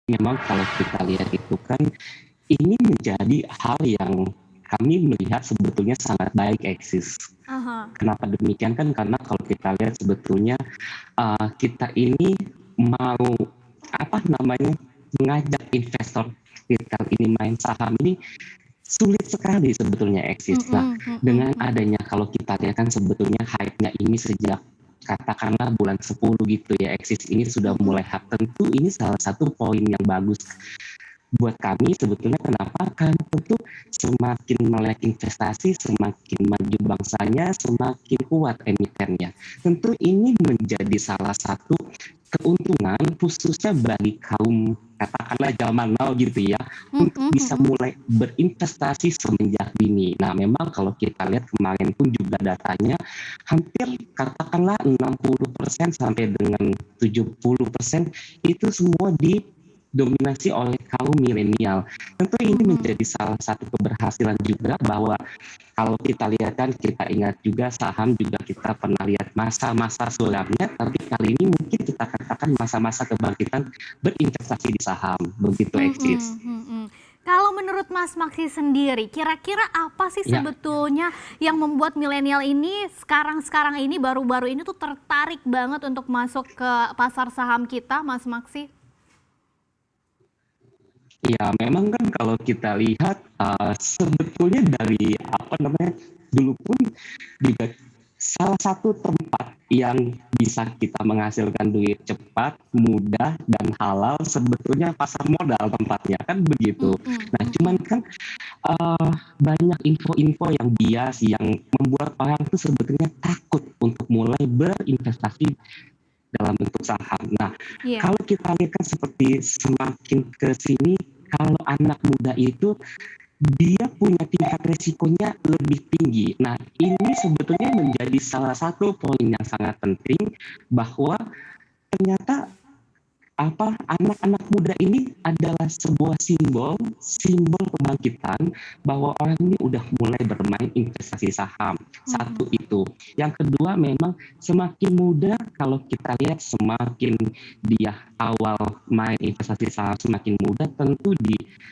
memang kalau kita lihat itu kan, ini menjadi hal yang kami melihat sebetulnya sangat baik eksis. Aha. Kenapa demikian kan karena kalau kita lihat sebetulnya, kita ini mau, apa namanya, mengajak investor retail ini main saham ini sulit sekali sebetulnya eksis. Nah, Mhm mhm dengan mhm. adanya kalau kita lihat kan sebetulnya hype-nya ini sejak katakanlah bulan 10 gitu ya, eksis ini sudah Mhm. mulai hype. Tentu ini salah satu poin yang bagus buat kami sebetulnya kenapa? Karena tentu semakin melek investasi, semakin maju bangsanya, semakin kuat emitennya. Tentu ini menjadi salah satu keuntungan khususnya bagi kaum katakanlah zaman now gitu ya, untuk Mhm bisa mhm. mulai berinvestasi semenjak dini. Nah, memang kalau kita lihat kemarin pun juga datanya hampir katakanlah 60% sampai dengan 70% itu semua didominasi oleh kaum milenial. Tentu ini Mhm. menjadi salah satu keberhasilan juga bahwa kalau kita lihat kan kita ingat juga saham juga kita pernah lihat masa-masa sulamnya, tapi kali ini mungkin kita katakan masa-masa kebangkitan berinvestasi di saham, begitu eksis. Mhm mhm. Kalau menurut Mas Maksi sendiri, kira-kira apa sih Ya, sebetulnya yang membuat milenial ini sekarang-sekarang ini, baru-baru ini tuh tertarik banget untuk masuk ke pasar saham kita, Mas Maksi? ya memang kan kalau kita lihat, sebetulnya dari apa namanya, dulu pun juga salah satu tempat yang bisa kita menghasilkan duit cepat, mudah, dan halal sebetulnya pasar modal tempatnya, kan begitu. Mhm Nah, cuman mhm. kan, banyak info-info yang bias yang membuat orang tuh sebetulnya takut untuk mulai berinvestasi dalam bentuk saham. Nah, Iya. kalau kita lihat kan seperti semakin ke sini, kalau anak muda itu dia punya tingkat resikonya lebih tinggi. Nah, ini sebetulnya menjadi salah satu poin yang sangat penting bahwa ternyata apa anak-anak muda ini adalah sebuah simbol simbol kebangkitan bahwa orang ini udah mulai bermain investasi saham. Satu Mhm. itu. Yang kedua memang semakin muda kalau kita lihat semakin dia awal main investasi saham semakin muda tentu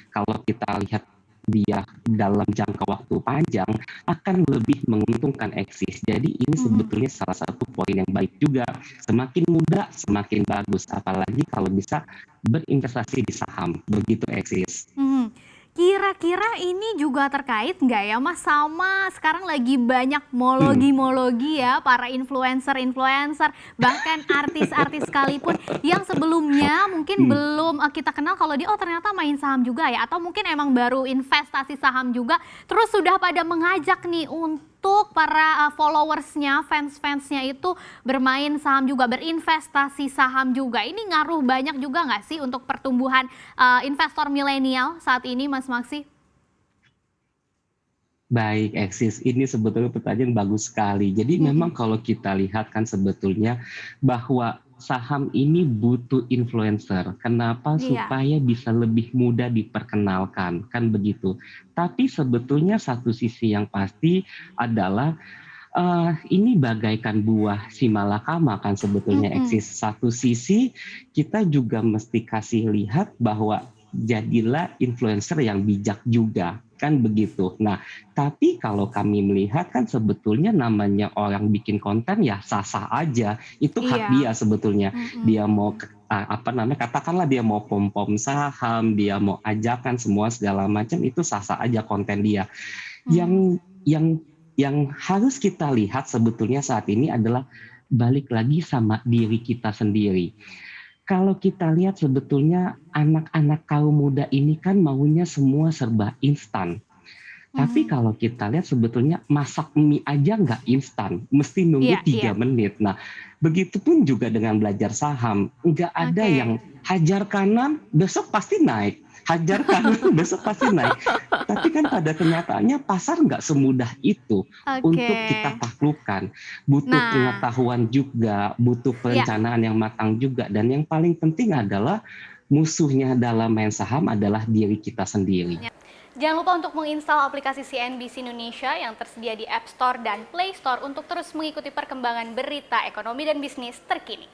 kalau kita lihat dia dalam jangka waktu panjang akan lebih menguntungkan eksis. Jadi ini Mhm. sebetulnya salah satu poin yang baik juga. Semakin muda, semakin bagus. Apalagi kalau bisa berinvestasi di saham. Begitu eksis. Mhm. Kira-kira ini juga terkait nggak ya Mas sama sekarang lagi banyak Hmm, mologi-mologi ya, para influencer-influencer, bahkan artis-artis sekalipun yang sebelumnya mungkin hmm. belum kita kenal kalau dia, oh ternyata main saham juga ya, atau mungkin emang baru investasi saham juga, terus sudah pada mengajak nih untuk para followersnya, fans-fansnya itu bermain saham juga, berinvestasi saham juga. Ini ngaruh banyak juga nggak sih untuk pertumbuhan investor milenial saat ini, Mas Maksi? Baik, eksis. Ini sebetulnya pertanyaan bagus sekali. Jadi Mhm. memang kalau kita lihat kan sebetulnya bahwa saham ini butuh influencer. Kenapa? Iya. Supaya bisa lebih mudah diperkenalkan, kan begitu. Tapi sebetulnya satu sisi yang pasti adalah ini bagaikan buah si malakama kan sebetulnya Mhm. eksis. Satu sisi kita juga mesti kasih lihat bahwa jadilah influencer yang bijak juga, kan begitu. Nah, tapi kalau kami melihat kan sebetulnya namanya orang bikin konten ya sah-sah aja, itu hak Iya. dia sebetulnya. Mhm Dia mau apa namanya, katakanlah dia mau pom-pom saham, dia mau ajakan semua segala macam itu sah-sah aja konten dia. mhm. Yang yang harus kita lihat sebetulnya saat ini adalah balik lagi sama diri kita sendiri. Kalau kita lihat sebetulnya anak-anak kaum muda ini kan maunya semua serba instan. Tapi Mhm. kalau kita lihat sebetulnya masak mie aja nggak instan, mesti nunggu Iya 3 iya. menit. Nah, begitupun juga dengan belajar saham, nggak ada yang Oke. hajar kanan besok pasti naik, hajar kanan besok pasti naik. Tapi kan pada kenyataannya pasar nggak semudah itu Oke. untuk kita taklukkan. Butuh Nah, pengetahuan juga, butuh ya. perencanaan yang matang juga, dan yang paling penting adalah musuhnya dalam main saham adalah diri kita sendiri. Jangan lupa untuk menginstal aplikasi CNBC Indonesia yang tersedia di App Store dan Play Store untuk terus mengikuti perkembangan berita ekonomi dan bisnis terkini.